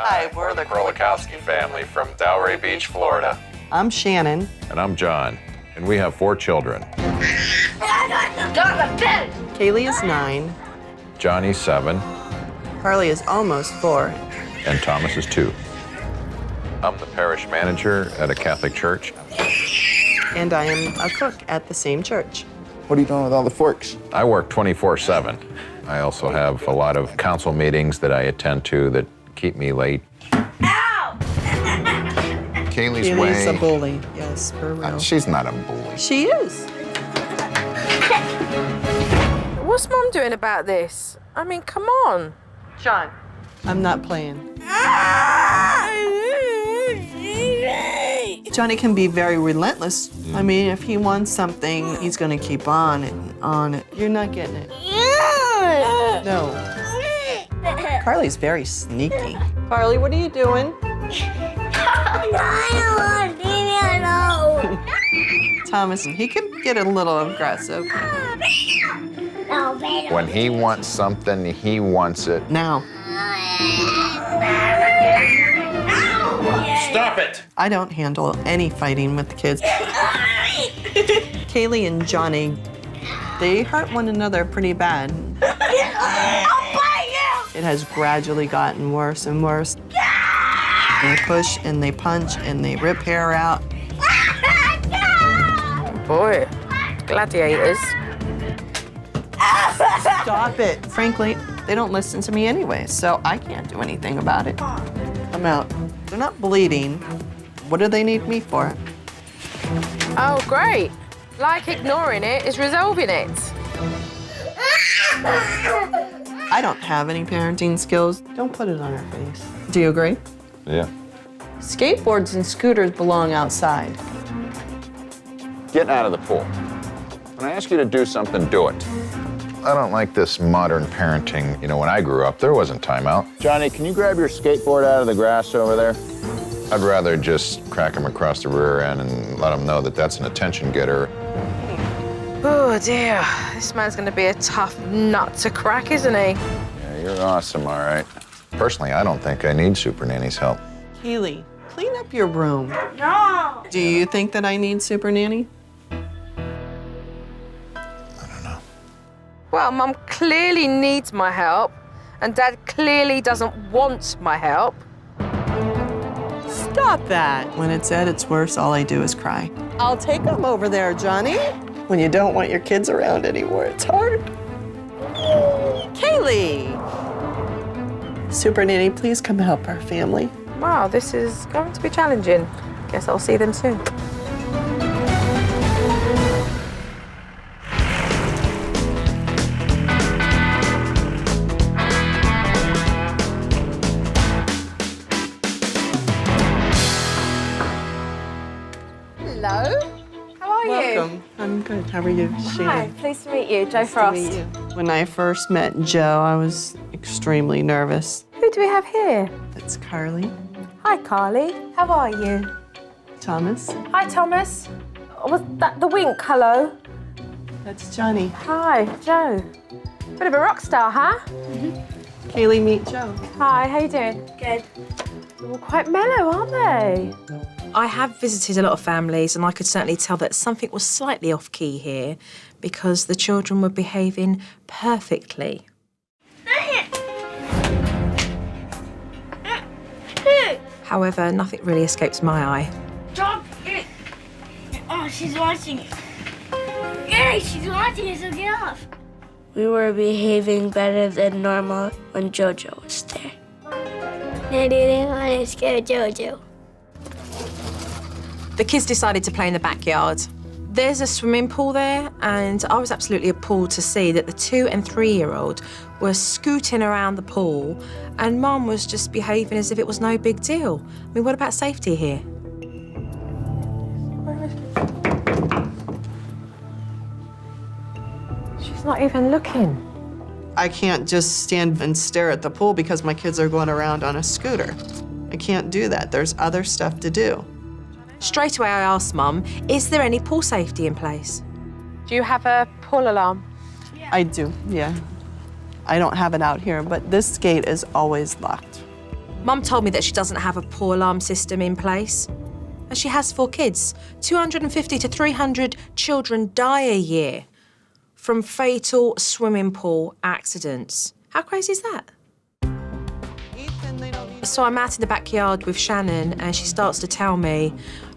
Hi, we're the Krolikowski family from Delray Beach, Florida. I'm Shannon. And I'm John, and we have 4 children. Kaylee is 9. Johnny's 7. Carly is almost 4. And Thomas is 2. I'm the parish manager at a Catholic church. And I am a cook at the same church. What are you doing with all the forks? I work 24/7. I also have a lot of council meetings that I attend to that keep me late. Ow! Kaylee's Kaylee's a bully, yes, for real. She's not a bully. She is. What's Mom doing about this? I mean, come on. John. I'm not playing. Johnny can be very relentless. I mean, if he wants something, he's gonna keep on it and on it. You're not getting it. No. Carly's very sneaky. Carly, what are you doing? Thomas, he can get a little aggressive. When he wants something, he wants it. Now. Stop it! I don't handle any fighting with the kids. Kaylee and Johnny, they hurt one another pretty bad. It has gradually gotten worse and worse. They push and they punch and they rip hair out. Boy, gladiators. Stop it. Frankly, they don't listen to me anyway, so I can't do anything about it. I'm out. They're not bleeding. What do they need me for? Oh, great. Like ignoring it is resolving it. I don't have any parenting skills. Don't put it on her face. Do you agree? Yeah. Skateboards and scooters belong outside. Getting out of the pool. When I ask you to do something, do it. I don't like this modern parenting. You know, when I grew up, there wasn't timeout. Johnny, can you grab your skateboard out of the grass over there? I'd rather just crack him across the rear end and let him know that that's an attention getter. Oh, dear. This man's going to be a tough nut to crack, isn't he? Yeah, you're awesome, all right. Personally, I don't think I need Supernanny's help. Kaylee, clean up your room. No. Do you think that I need Supernanny? Well, Mum clearly needs my help, and Dad clearly doesn't want my help. Stop that. When it's at its worst, all I do is cry. I'll take them over there, Johnny. When you don't want your kids around anymore, it's hard. Kaylee! Supernanny, please come help our family. Wow, this is going to be challenging. Guess I'll see them soon. Hello. How are you? Welcome. I'm good. How are you, Shannon? Hi, pleased to meet you. Joe Nice Frost. to meet you. When I first met Joe, I was extremely nervous. Who do we have here? It's Carly. Hi, Carly. How are you? Thomas. Hi, Thomas. Was that the wink? Hello. That's Johnny. Hi, Joe. Bit of a rock star, huh? Kaylee, meet Joe. Hi, how you doing? Good. They're all quite mellow, aren't they? I have visited a lot of families, and I could certainly tell that something was slightly off-key here because the children were behaving perfectly. However, nothing really escapes my eye. Stop it! Oh, she's watching it. Yay, she's watching it, so get off. We were behaving better than normal when Jojo was there. I didn't want to scare Jojo. The kids decided to play in the backyard. There's a swimming pool there, and I was absolutely appalled to see that the 2- and 3-year-old were scooting around the pool, and Mum was just behaving as if it was no big deal. I mean, what about safety here? She's not even looking. I can't just stand and stare at the pool because my kids are going around on a scooter. I can't do that. There's other stuff to do. Straight away I asked Mum, is there any pool safety in place? Do you have a pool alarm? I do, yeah. I don't have it out here, but this gate is always locked. Mum told me that she doesn't have a pool alarm system in place. And she has 4 kids. 250 to 300 children die a year from fatal swimming pool accidents. How crazy is that? So I'm out in the backyard with Shannon and she starts to tell me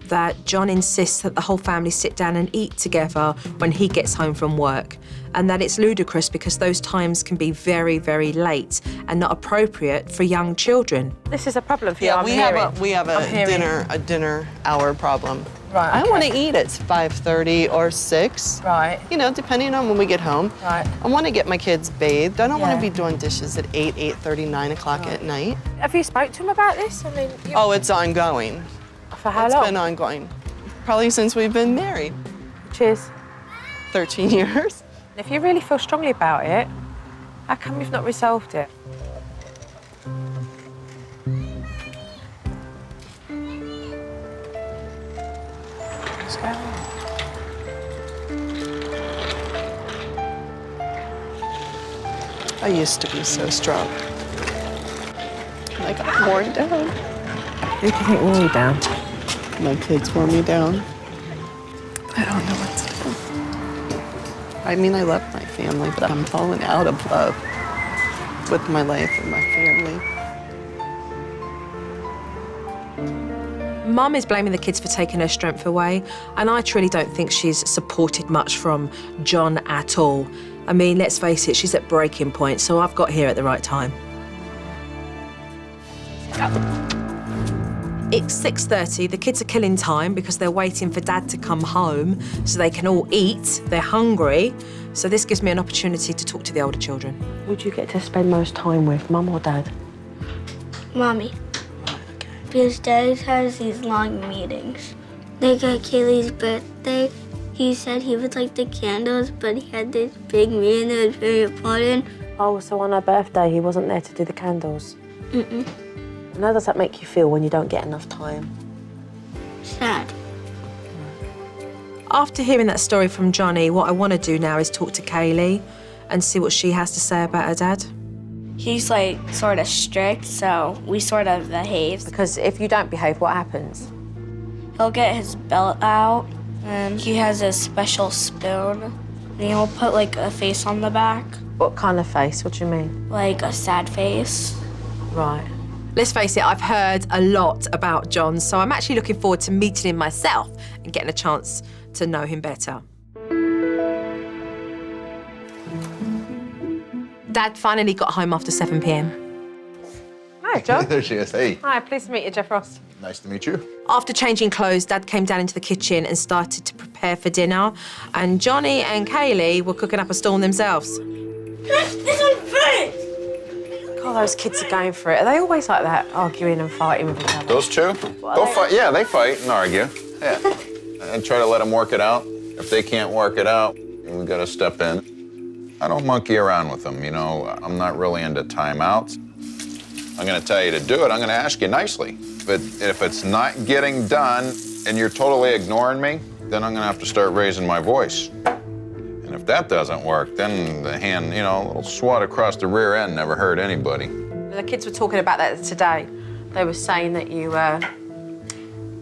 that John insists that the whole family sit down and eat together when he gets home from work, and that it's ludicrous because those times can be very, very late and not appropriate for young children. This is a problem for you. Yeah, we have a dinner hour problem. Right. I want to eat at 5:30 or 6. Right. You know, depending on when we get home. Right. I want to get my kids bathed. I don't want Yeah. to be doing dishes at 8, 8:30, 9 o'clock at night. Have you spoke to him about this? I mean, Oh, it's ongoing. for how It's long? been ongoing. Probably since we've been married. Cheers. 13 years. If you really feel strongly about it, how come you've not resolved it? What's going on? I used to be so strong. I got worn down. Who do you think wore you down? My kids wore me down. I don't know what to do. I mean, I love my family, but I'm falling out of love with my life and my family. Mum is blaming the kids for taking her strength away, and I truly don't think she's supported much from John at all. I mean, let's face it, she's at breaking point, so I've got here at the right time. It's 6:30, the kids are killing time because they're waiting for Dad to come home so they can all eat. They're hungry, so this gives me an opportunity to talk to the older children. Who do you get to spend most time with, Mum or Dad? Mommy. Because Dad has these long meetings. Like at Kaylee's birthday, he said he would like the candles, but he had this big meeting that was very important. Oh, so on her birthday, he wasn't there to do the candles? Mm-mm. And how does that make you feel when you don't get enough time? Sad. After hearing that story from Johnny, what I want to do now is talk to Kaylee and see what she has to say about her dad. He's like sort of strict, so we sort of behave. Because if you don't behave, what happens? He'll get his belt out, and he has a special spoon, and he'll put like a face on the back, What kind of face? What do you mean? like a sad face. Right. Let's face it, I've heard a lot about John, so I'm actually looking forward to meeting him myself and getting a chance to know him better. Dad finally got home after 7 p.m. Hi, John. There she is. Hey, Hi, pleased to meet you, Jeff Ross. nice to meet you. After changing clothes, Dad came down into the kitchen and started to prepare for dinner, and Johnny and Kaylee were cooking up a storm themselves. This one's first! God, those kids are going for it. Are they always like that, arguing and fighting with each other? Those two? They'll fight. Yeah, they fight and argue. Yeah. And try to let them work it out. If they can't work it out, we gotta step in. I don't monkey around with them, you know. I'm not really into timeouts. I'm gonna tell you to do it. I'm gonna ask you nicely. But if it's not getting done and you're totally ignoring me, then I'm gonna have to start raising my voice. And if that doesn't work, then the hand, you know, a little swat across the rear end never hurt anybody. The kids were talking about that today. They were saying that you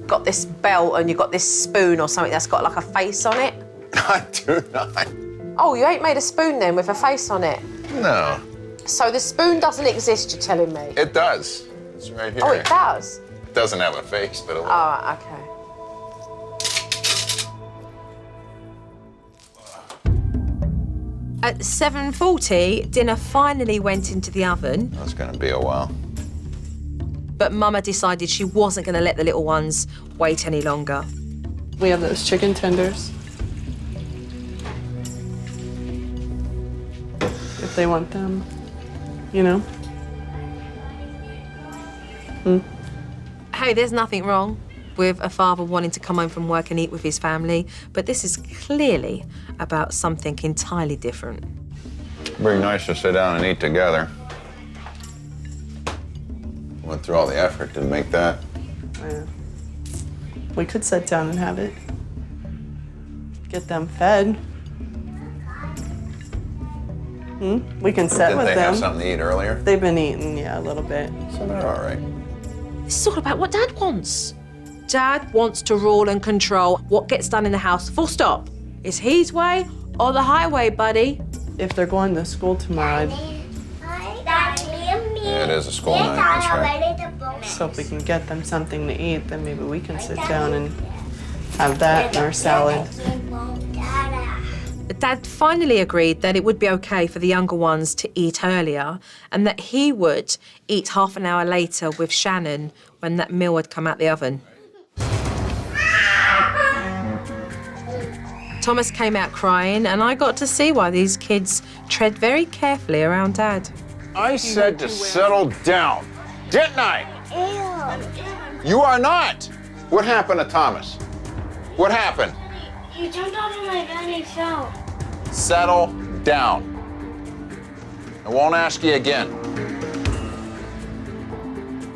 got this belt and you got this spoon or something that's got like a face on it. I do not. Oh, you ain't made a spoon then with a face on it? No, So the spoon doesn't exist, you're telling me? it does. It's right here. Oh, it does? It doesn't have a face, but a little. Oh, okay. At 7:40, dinner finally went into the oven, That's gonna be a while. but Mama decided she wasn't going to let the little ones wait any longer. We have those chicken tenders. If they want them, you know. Hey, there's nothing wrong with a father wanting to come home from work and eat with his family, but this is clearly about something entirely different. Very nice to sit down and eat together. Went through all the effort to make that. Yeah. We could sit down and have it. Get them fed. We can sit Didn't with they them. have something to eat earlier? They've been eating, yeah, a little bit. So they're all right. This is all about what Dad wants. Dad wants to rule and control what gets done in the house, full stop. It's his way or the highway, buddy. If they're going to school tomorrow, Yeah, it is a school night, that's right. so if we can get them something to eat, then maybe we can sit down and have that in our salad. Dad finally agreed that it would be okay for the younger ones to eat earlier and that he would eat half an hour later with Shannon when that meal had come out the oven. Thomas came out crying and I got to see why these kids tread very carefully around Dad. I said to settle down, didn't I? You are not. What happened to Thomas? What happened? You jumped off of my bed and fell. Settle down. I won't ask you again.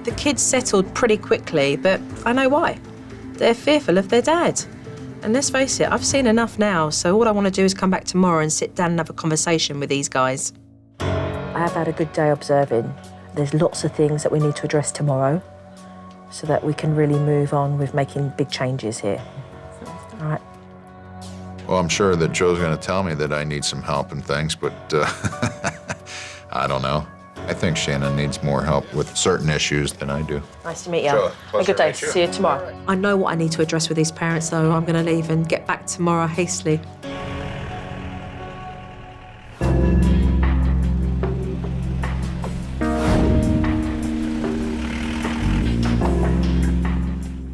The kids settled pretty quickly, but I know why. They're fearful of their dad. And let's face it, I've seen enough now, so all I want to do is come back tomorrow and sit down and have a conversation with these guys. I have had a good day observing. There's lots of things that we need to address tomorrow so that we can really move on with making big changes here. All right. Well, I'm sure that Joe's going to tell me that I need some help and things, but I don't know. I think Shannon needs more help with certain issues than I do. Nice to meet you. Sure. Have a good day. Pleasure to meet you. See you tomorrow. I know what I need to address with these parents, so I'm going to leave and get back tomorrow hastily.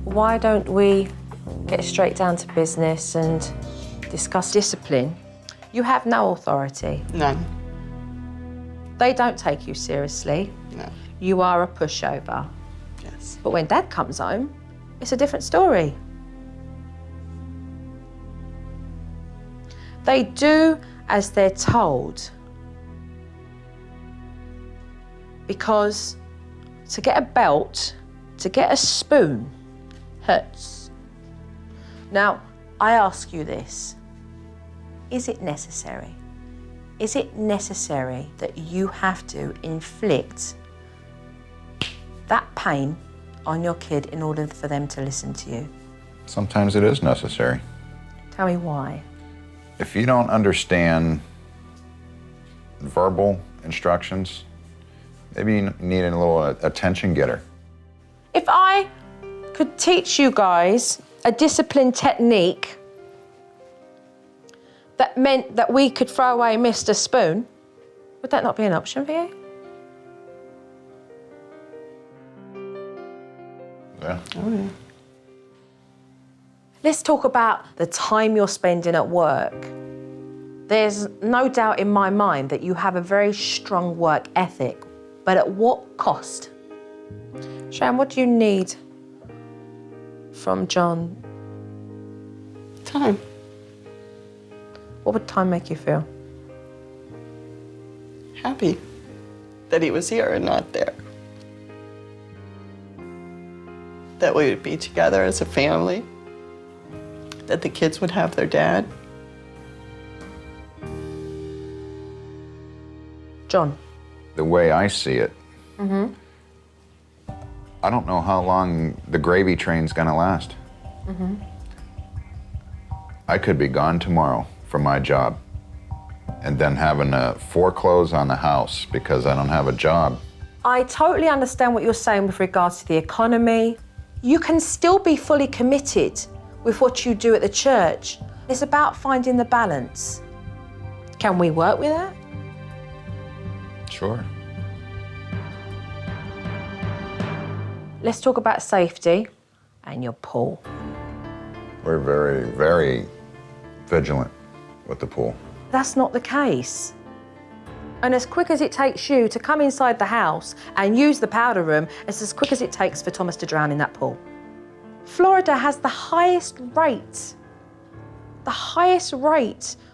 Why don't we get straight down to business and discuss Discipline. You have no authority. None. They don't take you seriously. No. You are a pushover. Yes. But when Dad comes home, it's a different story. They do as they're told. Because to get a belt, to get a spoon, hurts. Now, I ask you this. Is it necessary? Is it necessary that you have to inflict that pain on your kid in order for them to listen to you? Sometimes it is necessary. Tell me why. If you don't understand verbal instructions, maybe you need a little attention getter. If I could teach you guys a discipline technique that meant that we could throw away Mr. Spoon, would that not be an option for you? Yeah. Oh, yeah. Let's talk about the time you're spending at work. There's no doubt in my mind that you have a very strong work ethic, but at what cost? Sharon, what do you need from John? Time. What would time make you feel? Happy that he was here and not there. That we would be together as a family. That the kids would have their dad. John. The way I see it, I don't know how long the gravy train's gonna last. I could be gone tomorrow from my job and then having to foreclose on the house because I don't have a job. I totally understand what you're saying with regards to the economy. You can still be fully committed with what you do at the church. It's about finding the balance. Can we work with that? Sure. Let's talk about safety and your pool. We're very, very vigilant with the pool. That's not the case. And as quick as it takes you to come inside the house and use the powder room, it's as quick as it takes for Thomas to drown in that pool. Florida has the highest rate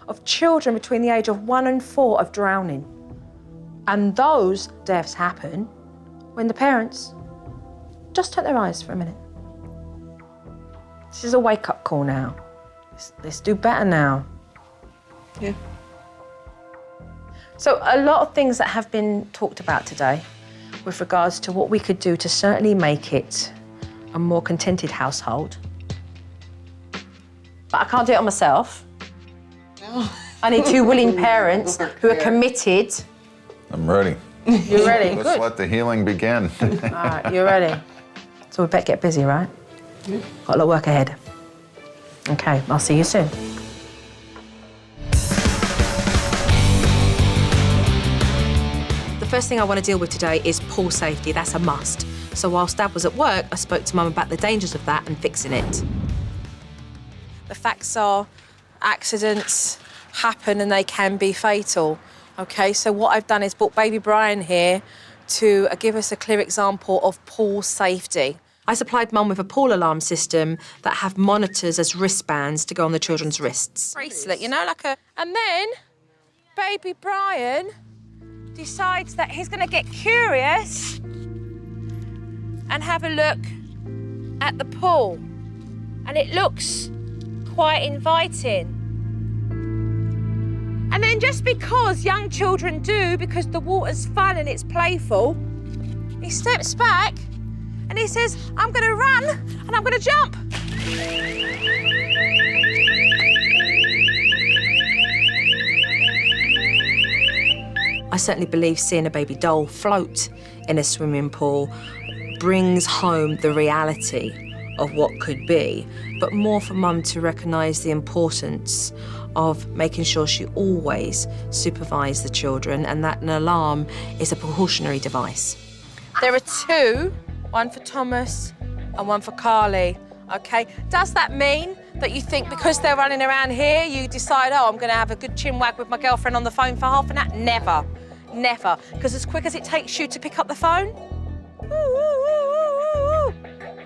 of children between the age of 1 and 4 of drowning. And those deaths happen when the parents just turn their eyes for a minute. This is a wake-up call now. Let's do better now. Yeah. So a lot of things that have been talked about today. with regards to what we could do to certainly make it a more contented household. But I can't do it on myself. No. I need 2 willing parents who are committed. I'm ready. You're ready? Let's Good. let the healing begin. All right, you're ready. So we better get busy, right? Got a lot of work ahead. Okay, I'll see you soon. The first thing I want to deal with today is pool safety. That's a must. So whilst Dad was at work, I spoke to Mum about the dangers of that and fixing it. The facts are accidents happen and they can be fatal. OK, so what I've done is brought baby Brian here to give us a clear example of pool safety. I supplied Mum with a pool alarm system that have monitors as wristbands to go on the children's wrists. Bracelet, you know, like a... And then baby Brian decides that he's going to get curious and have a look at the pool. And it looks quite inviting. And then just because young children do, because the water's fun and it's playful, he steps back and he says, I'm going to run and I'm going to jump. I certainly believe seeing a baby doll float in a swimming pool brings home the reality of what could be, but more for Mum to recognise the importance of making sure she always supervises the children and that an alarm is a precautionary device. There are 2, one for Thomas and one for Carly, OK? Does that mean that you think because they're running around here, you decide, oh, I'm going to have a good chinwag with my girlfriend on the phone for half an hour? Never, never. Because as quick as it takes you to pick up the phone,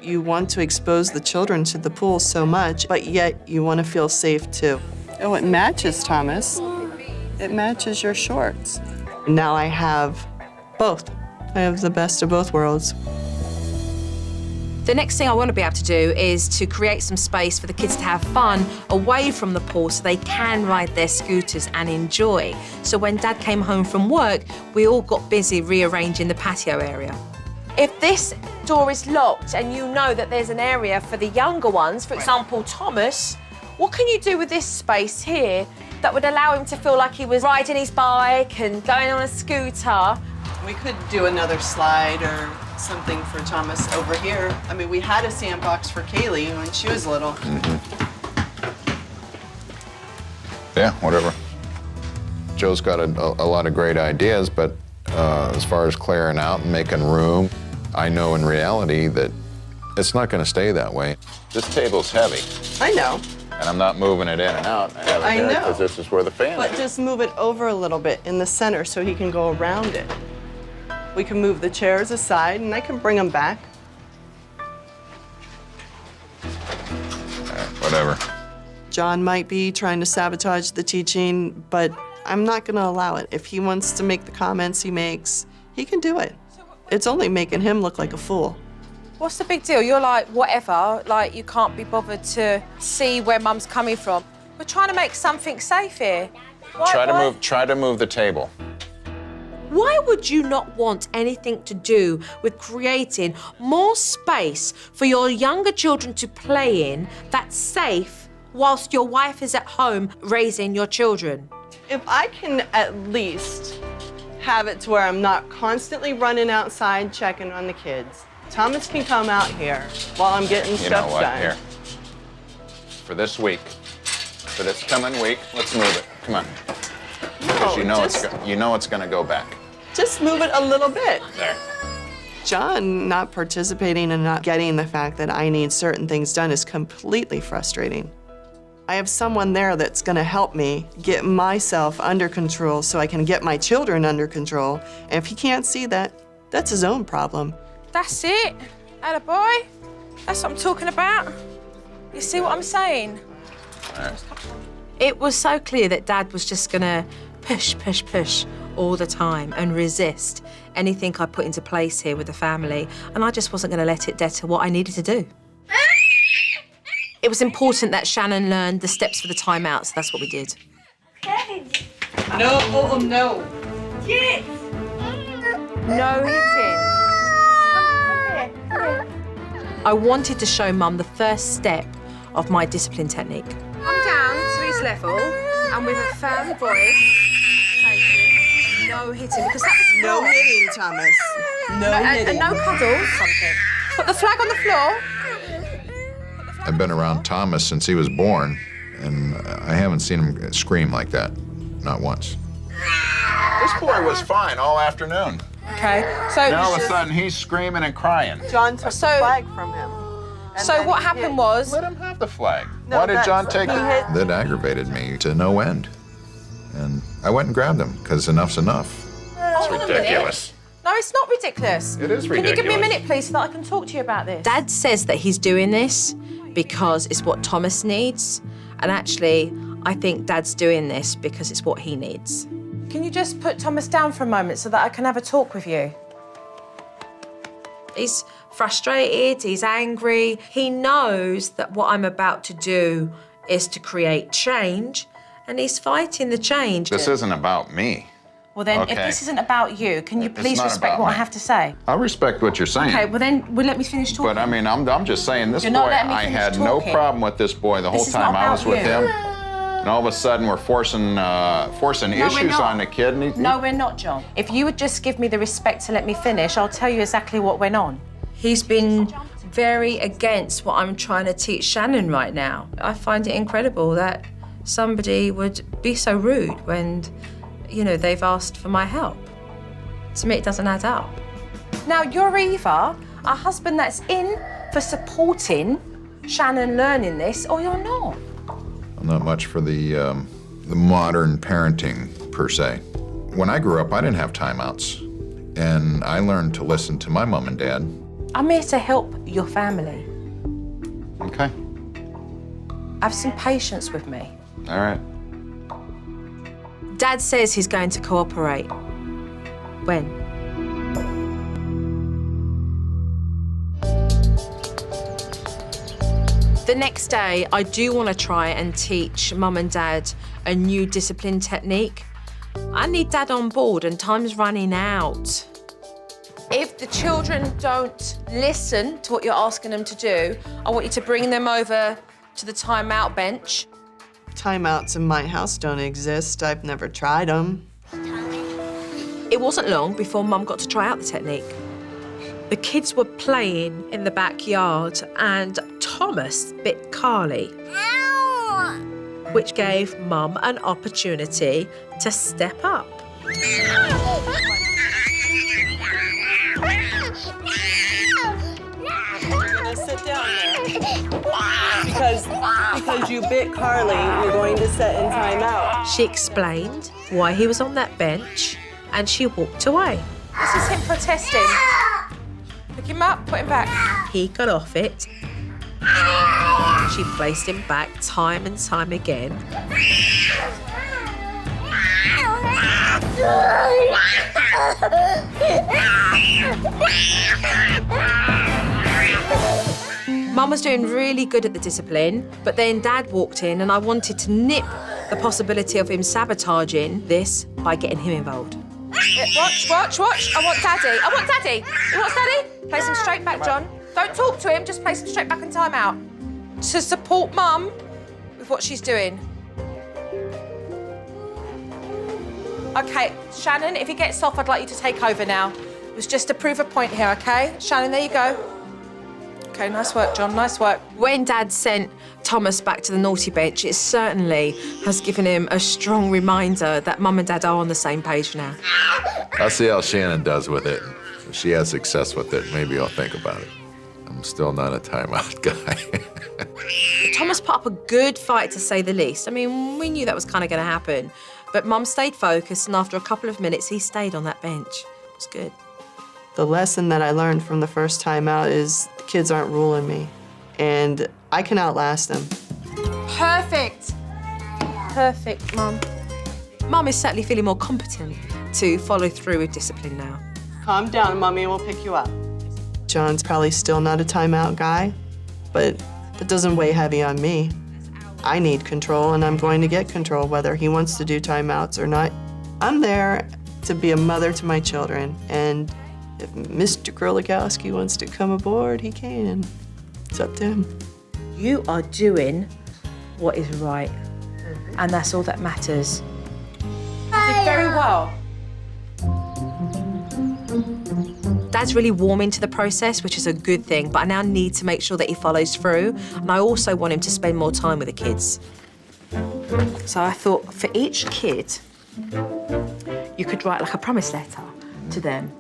You want to expose the children to the pool so much, but yet you want to feel safe too. Oh, it matches, Thomas. It matches your shorts. Now I have both. I have the best of both worlds. the next thing I want to be able to do is to create some space for the kids to have fun away from the pool so they can ride their scooters and enjoy. So when Dad came home from work, we all got busy rearranging the patio area. If this door is locked and you know that there's an area for the younger ones, for example, Thomas, what can you do with this space here that would allow him to feel like he was riding his bike and going on a scooter? We could do another slide or something for Thomas over here. I mean, we had a sandbox for Kaylee when she was little. Yeah, whatever. Joe's got a lot of great ideas, but as far as clearing out and making room, I know in reality that it's not going to stay that way. This table's heavy. I know. And I'm not moving it in and out. I have it there because this is where the fan But is. just move it over a little bit in the center so he can go around it. We can move the chairs aside and I can bring them back. Whatever. John might be trying to sabotage the teaching, but I'm not going to allow it. If he wants to make the comments he makes, he can do it. It's only making him look like a fool. What's the big deal? You're like, whatever, like you can't be bothered to see where Mum's coming from. We're trying to make something safe here. Try to move the table. Why would you not want anything to do with creating more space for your younger children to play in that's safe whilst your wife is at home raising your children? If I can at least have it to where I'm not constantly running outside checking on the kids, Thomas can come out here while I'm getting stuff done. You know what? Here. For this week, for this coming week, let's move it. Come on. Because you know it's going to go back. Just move it a little bit. There. John not participating and not getting the fact that I need certain things done is completely frustrating. I have someone there that's going to help me get myself under control so I can get my children under control. And if he can't see that, that's his own problem. That's it. Attaboy. That's what I'm talking about. You see what I'm saying? Right. It was so clear that Dad was just gonna push, push, push all the time and resist anything I put into place here with the family. And I just wasn't gonna let it deter what I needed to do. It was important that Shannon learned the steps for the timeout, so that's what we did. No, no. No hitting. I wanted to show Mum the first step of my discipline technique. Come down to his level and with a firm voice, say to him, no hitting, because that was No wrong. hitting, Thomas. No hitting. And no cuddles. Put the flag on the floor. I've been around Thomas since he was born, and I haven't seen him scream like that, not once. This boy was fine all afternoon. Okay, so Now all of a sudden he's screaming and crying. John took the flag from him. And So then what he happened hit. was, Let him have the flag. No, Why did John take he it? hit- That aggravated me to no end. And I went and grabbed him, because enough's enough. It's ridiculous. no, it's not ridiculous. It is Can you give me a ridiculous. minute, please, so that I can talk to you about this? Dad says that he's doing this because it's what Thomas needs. And actually, I think Dad's doing this because it's what he needs. Can you just put Thomas down for a moment so that I can have a talk with you? He's frustrated, he's angry. He knows that what I'm about to do is to create change, and he's fighting the change. This isn't about me. Well, then, if Okay. this isn't about you, can you It's please not respect about what I me. have to say? I respect what you're saying. Okay, well then, let me finish talking. But I mean, I'm just saying, this You're boy, not letting me I finish had talking. no problem with this boy the whole This is time not I was about with you. him. And all of a sudden, we're forcing No, we're issues not. on the kid. And No, we're not, John. If you would just give me the respect to let me finish, I'll tell you exactly what went on. He's been very against what I'm trying to teach Shannon right now. I find it incredible that somebody would be so rude when, you know, they've asked for my help. To me, it doesn't add up. Now, you're either a husband that's in for supporting Shannon learning this, or you're not. I'm not much for the modern parenting, per se. When I grew up, I didn't have timeouts. And I learned to listen to my mom and dad. I'm here to help your family. Okay. Have some patience with me. All right. Dad says he's going to cooperate. When? The next day, I do want to try and teach Mum and Dad a new discipline technique. I need Dad on board and time's running out. If the children don't listen to what you're asking them to do, I want you to bring them over to the timeout bench. Timeouts in my house don't exist. I've never tried them. It wasn't long before Mum got to try out the technique. The kids were playing in the backyard and Thomas bit Carly, which gave Mum an opportunity to step up. Sit down there. Because you bit Carly, you're going to sit in timeout. She explained why he was on that bench and she walked away. This is him protesting. Pick him up, put him back. He got off it. She placed him back time and time again. Mum was doing really good at the discipline, but then Dad walked in and I wanted to nip the possibility of him sabotaging this by getting him involved. Watch. I want Daddy. You want Daddy? Place him straight back, John. Don't talk to him, just place him straight back in timeout. To support Mum with what she's doing. OK, Shannon, if he gets off, I'd like you to take over now. It was just to prove a point here, OK? Shannon, there you go. OK, nice work, John, nice work. When Dad sent Thomas back to the naughty bench, it certainly has given him a strong reminder that Mum and Dad are on the same page now. I'll see how Shannon does with it. If she has success with it, maybe I'll think about it. I'm still not a timeout guy. Thomas put up a good fight, to say the least. I mean, we knew that was kind of going to happen. But Mum stayed focused, and after a couple of minutes, he stayed on that bench. It was good. The lesson that I learned from the first time out is the kids aren't ruling me, and I can outlast them. Perfect. Perfect, Mum. Mum is certainly feeling more competent to follow through with discipline now. Calm down, Mommy, and we'll pick you up. John's probably still not a timeout guy, but that doesn't weigh heavy on me. I need control, and I'm going to get control whether he wants to do timeouts or not. I'm there to be a mother to my children, and if Mr. Krolikowski wants to come aboard, he can. It's up to him. You are doing what is right, and that's all that matters. You did very well. Dad's really warm into the process, which is a good thing, but I now need to make sure that he follows through, and I also want him to spend more time with the kids. So I thought for each kid, you could write like a promise letter to them,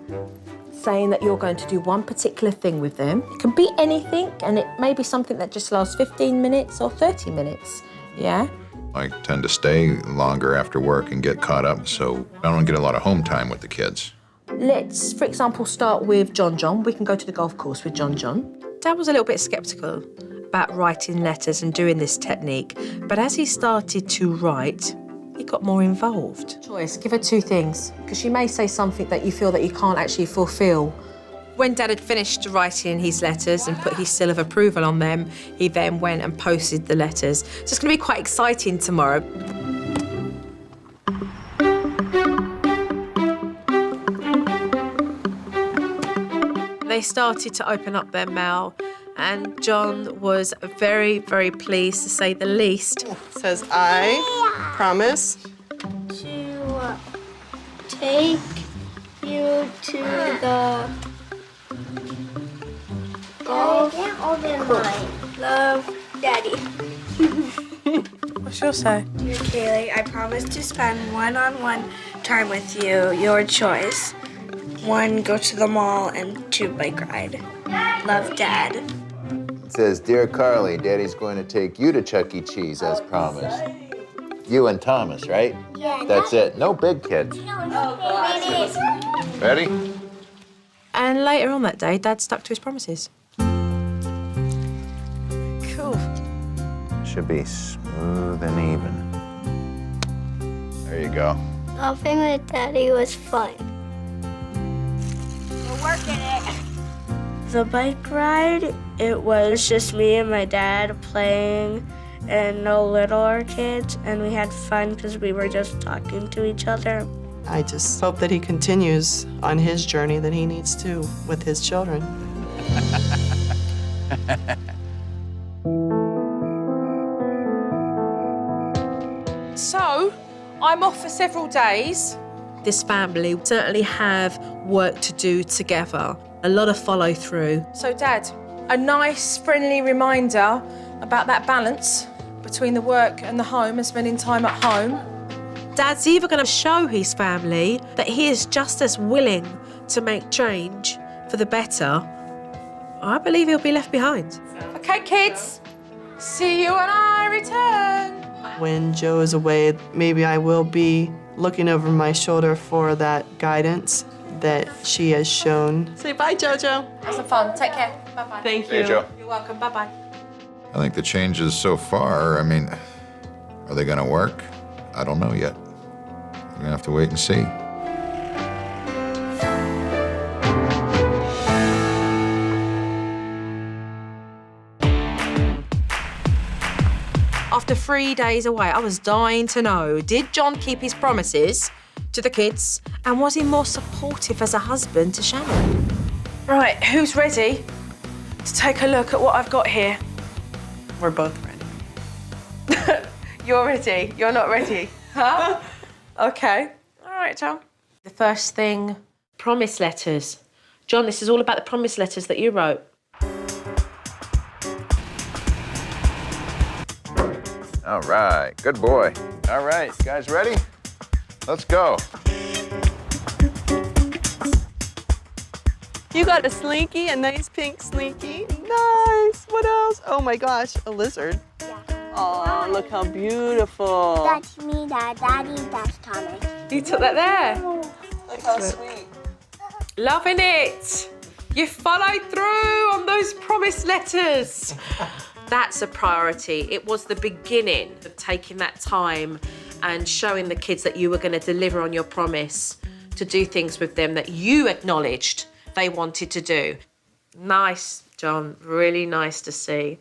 saying that you're going to do one particular thing with them. It can be anything, and it may be something that just lasts 15 minutes or 30 minutes, yeah? I tend to stay longer after work and get caught up, so I don't get a lot of home time with the kids. Let's, for example, start with John. We can go to the golf course with John. Dad was a little bit sceptical about writing letters and doing this technique, but as he started to write, he got more involved. Choice, give her two things, because she may say something that you feel that you can't actually fulfill. When Dad had finished writing his letters and put his seal of approval on them, he then went and posted the letters. So it's going to be quite exciting tomorrow. They started to open up their mail, and John was very, very pleased, to say the least. It says, I promise To take you to the golf course. Love, Daddy. What's yours say? Dear Kaylee, I promise to spend one-on-one time with you, your choice. 1, go to the mall, and 2, bike ride. Love, Dad. It says, Dear Carly, Daddy's going to take you to Chuck E. Cheese as promised. You and Thomas, right? Yeah. That's it. No big kids. Ready? And later on that day, Dad stuck to his promises. Cool. Should be smooth and even. There you go. Golfing with Daddy was fun. We're working it. The bike ride, it was just me and my dad playing and no littler kids, and we had fun because we were just talking to each other. I just hope that he continues on his journey that he needs to with his children. So, I'm off for several days. This family certainly have work to do together, a lot of follow through. So, Dad, a nice, friendly reminder about that balance between the work and the home and spending time at home. Dad's either going to show his family that he is just as willing to make change for the better, or I believe he'll be left behind. Okay, kids, see you when I return. When Joe is away, maybe I will be looking over my shoulder for that guidance that she has shown. Say bye, Jojo. Have some fun. Take care. Bye-bye. Thank Hey, you. Joe. You're welcome. Bye-bye. I think the changes so far, I mean, are they gonna work? I don't know yet. We're gonna have to wait and see. After 3 days away, I was dying to know, did John keep his promises to the kids? And was he more supportive as a husband to Shannon? Right, who's ready to take a look at what I've got here? We're both ready. You're ready. You're not ready. Huh? Okay. All right, John. The first thing, promise letters. John, this is all about the promise letters that you wrote. All right, good boy. All right, guys ready? Let's go. You got a slinky, a nice pink slinky. Nice. What else? Oh my gosh, a lizard. Yeah. Oh, look how beautiful. That's me, Daddy, that's Thomas. You took that there. Look how sweet. Loving it. You followed through on those promise letters. That's a priority. It was the beginning of taking that time and showing the kids that you were going to deliver on your promise to do things with them that you acknowledged they wanted to do. Nice, John. Really nice to see.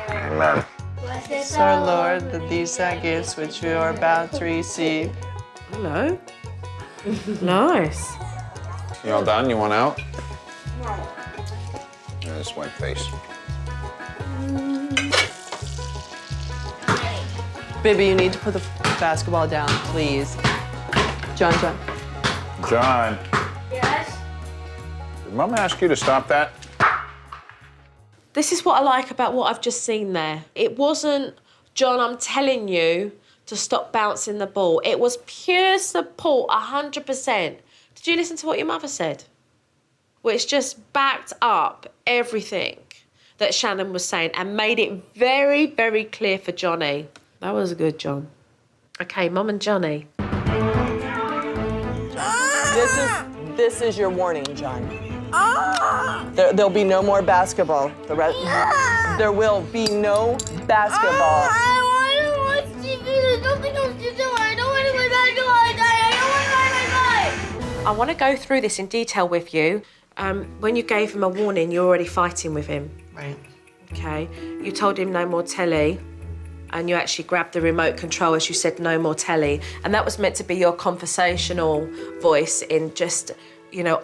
Amen. Bless our Lord, that these are gifts which you are about to receive. Hello. Nice. You all done? You want out? this wet face. Baby, you need to put the basketball down, please. John. John. Yes? Did Mom ask you to stop that? This is what I like about what I've just seen there. It wasn't, John, I'm telling you to stop bouncing the ball. It was pure support, 100%. Did you listen to what your mother said? Which just backed up everything that Shannon was saying and made it very, very clear for Johnny. That was good, John. Okay, Mum and Johnny. This is your warning, John. There'll be no more basketball. There will be no basketball. I want to watch TV. There's nothing else to do. I don't want to play basketball. I don't want to play. I want to go through this in detail with you. When you gave him a warning, you're already fighting with him. Right. Okay? You told him no more telly, and you actually grabbed the remote control as you said no more telly. And that was meant to be your conversational voice in just,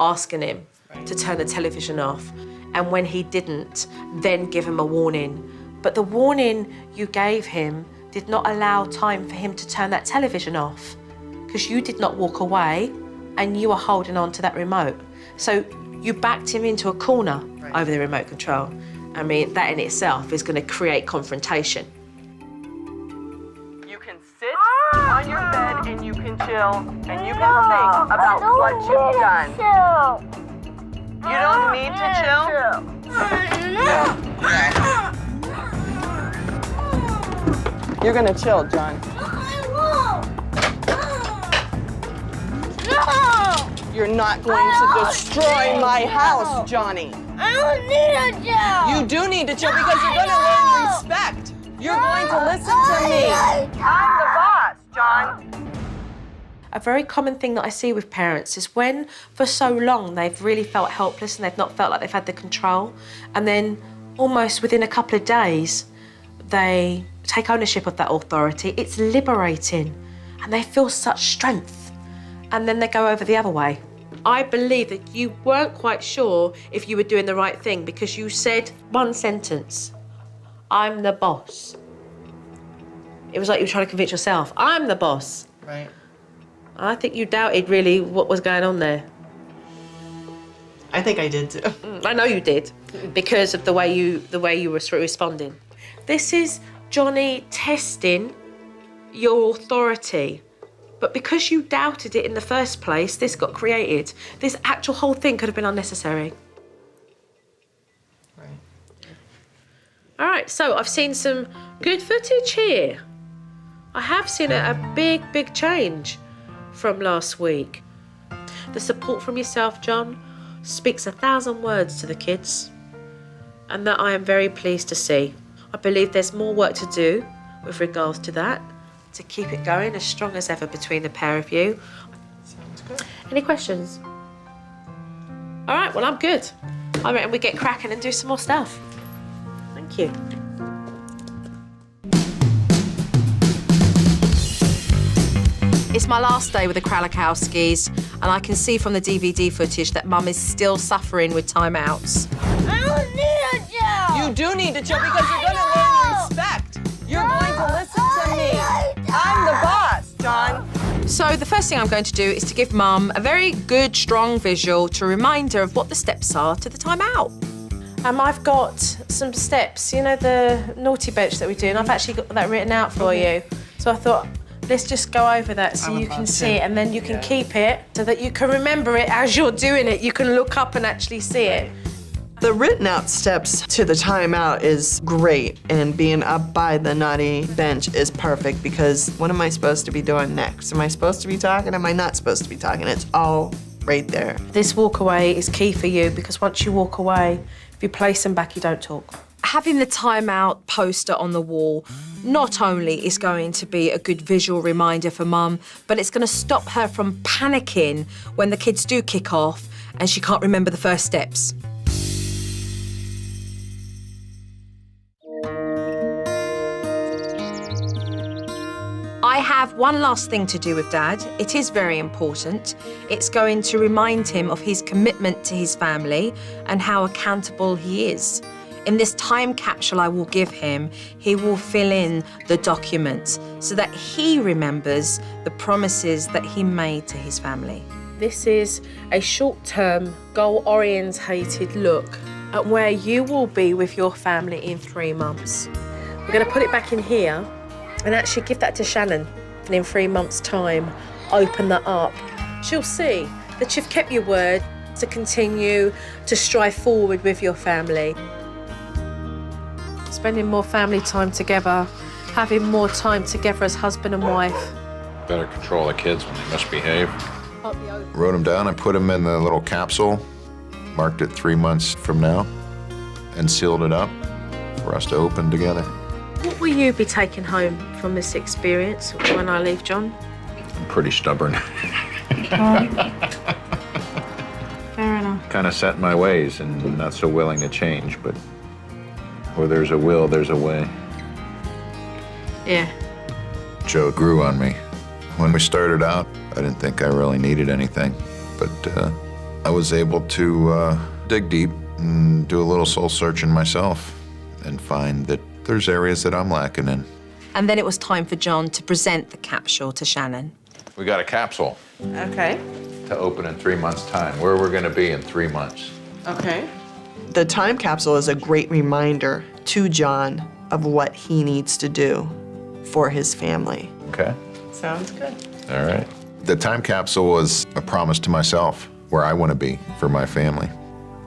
asking him to turn the television off. And when he didn't, then give him a warning. But the warning you gave him did not allow time for him to turn that television off, because you did not walk away and you were holding on to that remote. So you backed him into a corner over the remote control. I mean, that in itself is going to create confrontation. You can sit on your bed and you can chill and you can think about what you've done. You don't need to chill? You're gonna chill, John. You're not going to destroy my house, Johnny. I don't need a chill. You do need to chill because you're gonna learn respect. You're going to listen to me. I'm the boss, John. A very common thing that I see with parents is when, for so long, they've really felt helpless and they've not felt like they've had the control, and then almost within a couple of days, they take ownership of that authority. It's liberating, and they feel such strength, and then they go over the other way. I believe that you weren't quite sure if you were doing the right thing because you said one sentence, I'm the boss. It was like you were trying to convince yourself, I'm the boss. Right. I think you doubted really what was going on there. I think I did too. I know you did, because of the way you were responding. This is Johnny testing your authority. But because you doubted it in the first place, this got created. This actual whole thing could have been unnecessary. Right. All right, so I've seen some good footage here. I have seen a big, big change from last week. The support from yourself, John, speaks 1,000 words to the kids, and that I am very pleased to see. I believe there's more work to do with regards to that, to keep it going as strong as ever between the pair of you. Sounds good. Any questions? All right, well, I'm good. I reckon we get cracking and do some more stuff. Thank you. It's my last day with the Krolikowskis, and I can see from the DVD footage that Mum is still suffering with timeouts. I don't need a chill. You do need to chill because you're gonna learn respect. You're going to listen to me. I'm the boss, John. So the first thing I'm going to do is to give Mum a very good, strong visual to remind her of what the steps are to the timeout. I've got some steps, you know, the naughty bench that we do, and I've actually got that written out for you. So I thought, let's just go over that so you can see it, and then you can keep it so that you can remember it as you're doing it. You can look up and actually see it. The written out steps to the timeout is great, and being up by the naughty bench is perfect because what am I supposed to be doing next? Am I supposed to be talking? Am I not supposed to be talking? It's all right there. This walk away is key for you because once you walk away, if you place them back, you don't talk. Having the timeout poster on the wall not only is going to be a good visual reminder for Mum, but it's going to stop her from panicking when the kids do kick off and she can't remember the first steps. I have one last thing to do with Dad. It is very important. It's going to remind him of his commitment to his family and how accountable he is. In this time capsule I will give him, he will fill in the documents so that he remembers the promises that he made to his family. This is a short-term, goal-orientated look at where you will be with your family in 3 months. We're going to put it back in here and actually give that to Shannon. And in 3 months' time, open that up. She'll see that you've kept your word to continue to strive forward with your family. Spending more family time together, having more time together as husband and wife. Better control the kids when they misbehave. Wrote them down and put them in the little capsule, marked it 3 months from now, and sealed it up for us to open together. What will you be taking home from this experience when I leave, John? I'm pretty stubborn. Fair enough. Kind of set in my ways and not so willing to change, but where there's a will, there's a way. Yeah. Joe grew on me. When we started out, I didn't think I really needed anything, but I was able to dig deep and do a little soul searching myself and find that there's areas that I'm lacking in. And then it was time for John to present the capsule to Shannon. We got a capsule Okay. to open in 3 months' time, where we're going to be in 3 months. Okay. The time capsule is a great reminder to John of what he needs to do for his family. Okay. Sounds good. All right. The time capsule was a promise to myself where I want to be for my family.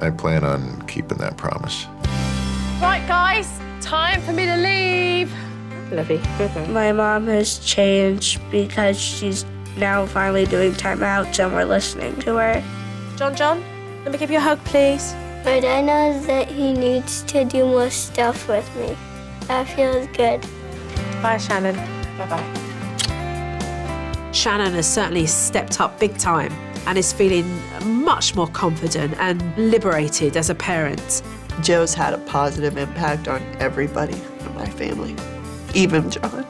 I plan on keeping that promise. Right, guys, time for me to leave. Lovey. My mom has changed because she's now finally doing timeouts and we're listening to her. John, let me give you a hug, please. My dad knows that he needs to do more stuff with me. That feels good. Bye, Shannon. Bye-bye. Shannon has certainly stepped up big time and is feeling much more confident and liberated as a parent. Joe's had a positive impact on everybody in my family, even John.